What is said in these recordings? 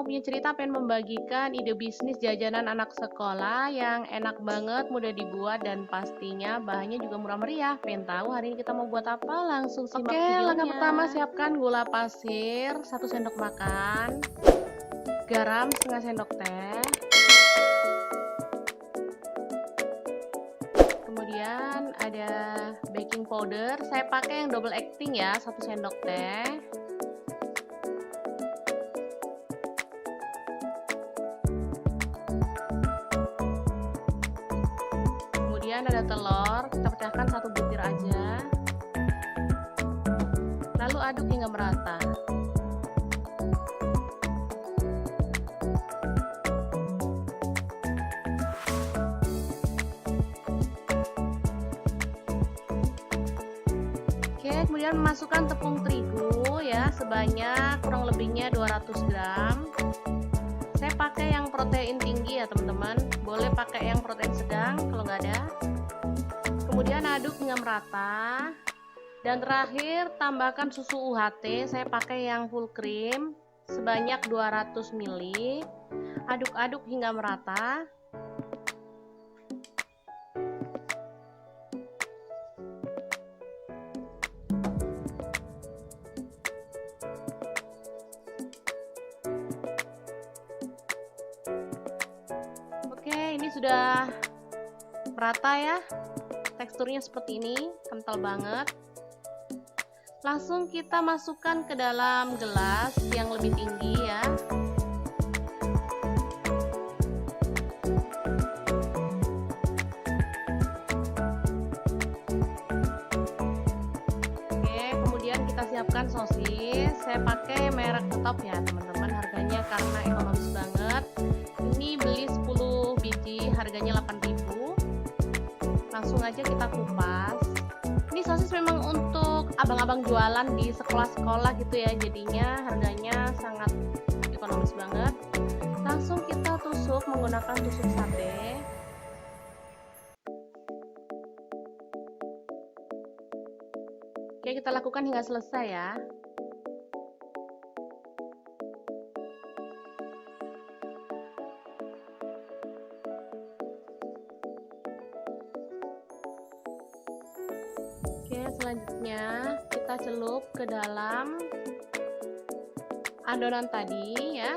mau punya cerita, pengen membagikan ide bisnis jajanan anak sekolah yang enak banget, mudah dibuat, dan pastinya bahannya juga murah meriah. Pengen tahu hari ini kita mau buat apa? Langsung simak Oke, langkah videonya. pertama Siapkan gula pasir 1 sendok makan, garam setengah sendok teh, kemudian ada baking powder. Saya pakai yang double acting ya, 1 sendok teh. Kemudian ada telur, kita pecahkan 1 butir aja. Lalu aduk hingga merata. Oke, kemudian masukkan tepung terigu ya, sebanyak kurang lebihnya 200 gram. Saya pakai yang protein tinggi ya teman-teman, boleh pakai yang protein sedang kalau nggak ada. Kemudian aduk hingga merata. Dan terakhir tambahkan susu UHT, saya pakai yang full cream sebanyak 200 ml. Aduk-aduk hingga merata. Oke, ini sudah merata ya. Teksturnya seperti ini, kental banget. Langsung kita masukkan ke dalam gelas yang lebih tinggi ya. Oke, kemudian kita siapkan sosis. Saya pakai merek Top ya teman-teman, harganya karena ekonomis banget. Ini beli 10 biji, harganya 8.000. Langsung aja kita kupas. Ini sosis memang untuk abang-abang jualan di sekolah-sekolah gitu ya, jadinya harganya sangat ekonomis banget. Langsung kita tusuk menggunakan tusuk sate. Oke, kita lakukan hingga selesai ya. Oke, selanjutnya kita celup ke dalam adonan tadi ya.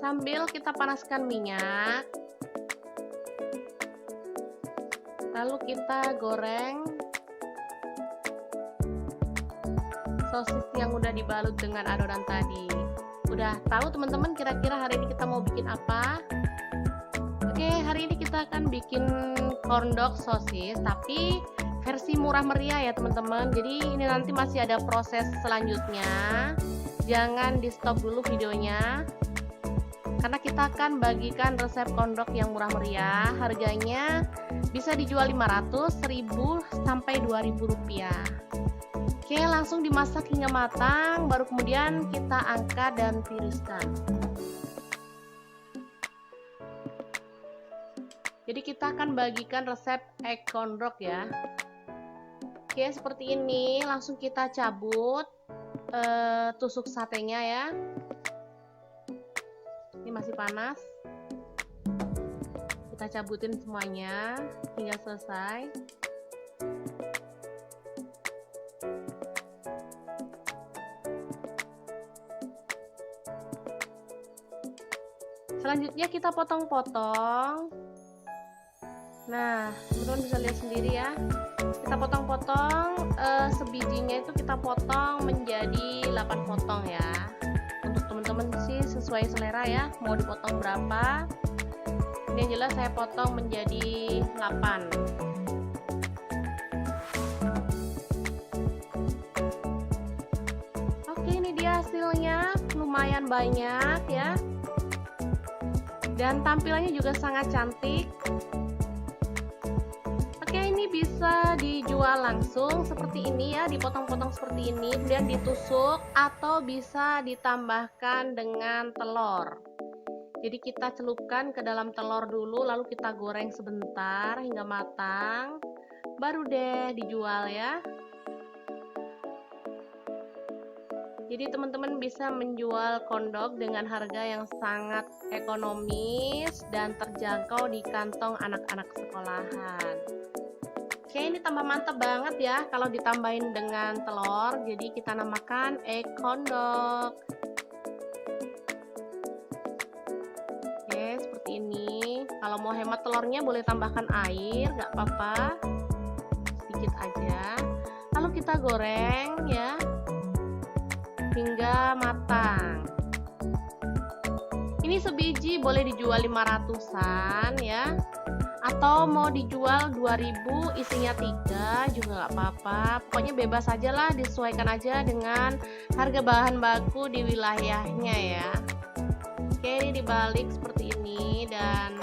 Sambil kita panaskan minyak. Lalu kita goreng sosis yang udah dibalut dengan adonan tadi. Udah tahu teman-teman kira-kira hari ini kita mau bikin apa? Oke, hari ini kita akan bikin corn dog sosis, tapi versi murah meriah ya teman-teman. Jadi ini nanti masih ada proses selanjutnya. Jangan di stop dulu videonya, karena kita akan bagikan resep corn dog yang murah meriah. Harganya bisa dijual 500, 1000 sampai 2000 rupiah. Oke, langsung dimasak hingga matang, baru kemudian kita angkat dan tiriskan. Jadi kita akan bagikan resep egg corn dog ya. Oke, seperti ini. Langsung kita cabut tusuk satenya ya. Ini masih panas. Kita cabutin semuanya hingga selesai. Selanjutnya kita potong-potong. Nah, teman-teman bisa lihat sendiri ya. Kita potong-potong, sebijinya itu kita potong menjadi 8 potong ya. Untuk teman-teman sih sesuai selera ya, mau dipotong berapa. Ini yang jelas saya potong menjadi 8. Oke, ini dia hasilnya, lumayan banyak ya. Dan tampilannya juga sangat cantik. Oke, ini bisa dijual langsung seperti ini ya, dipotong-potong seperti ini, kemudian ditusuk atau bisa ditambahkan dengan telur. Jadi kita celupkan ke dalam telur dulu, lalu kita goreng sebentar hingga matang, baru deh dijual ya. Jadi teman-teman bisa menjual kondok dengan harga yang sangat ekonomis dan terjangkau di kantong anak-anak sekolahan. Oke, ini tambah mantap banget ya kalau ditambahin dengan telur. Jadi kita namakan egg kondok. Oke, seperti ini. Kalau mau hemat telurnya boleh tambahkan air, nggak apa-apa, sedikit aja. Lalu kita goreng ya hingga matang. Ini sebiji boleh dijual 500-an ya, atau mau dijual 2000 isinya 3 juga nggak apa-apa. Pokoknya bebas aja lah, disesuaikan aja dengan harga bahan baku di wilayahnya ya. Oke, ini dibalik seperti ini dan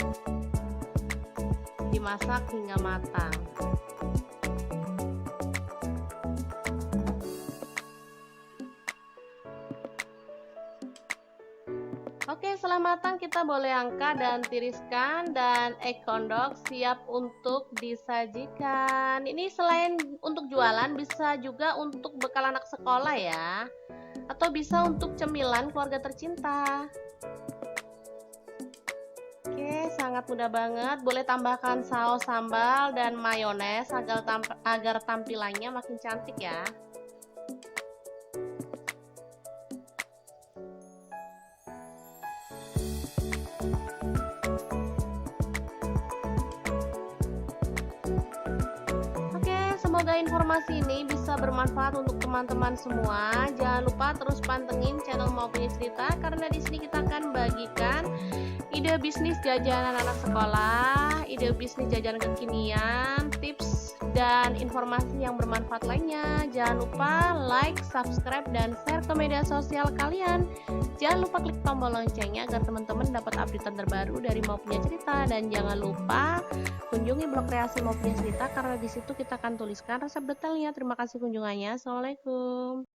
dimasak hingga matang. Oke, setelah matang kita boleh angkat dan tiriskan dan egg kondok siap untuk disajikan. Ini selain untuk jualan bisa juga untuk bekal anak sekolah ya. Atau bisa untuk cemilan keluarga tercinta. Oke, sangat mudah banget. Boleh tambahkan saus sambal dan mayones agar tampilannya makin cantik ya. Semoga informasi ini bisa bermanfaat untuk teman-teman semua. Jangan lupa terus pantengin channel Mau Punya Cerita karena di sini kita akan bagikan ide bisnis jajanan anak sekolah, ide bisnis jajanan kekinian, tips dan informasi yang bermanfaat lainnya. Jangan lupa like, subscribe dan share ke media sosial kalian. Jangan lupa klik tombol loncengnya agar teman-teman dapat update terbaru dari Mau Punya Cerita dan jangan lupa kunjungi blog kreasi Mau Punya Cerita karena di situ kita akan tuliskan resep detailnya. Terima kasih kunjungannya. Assalamualaikum.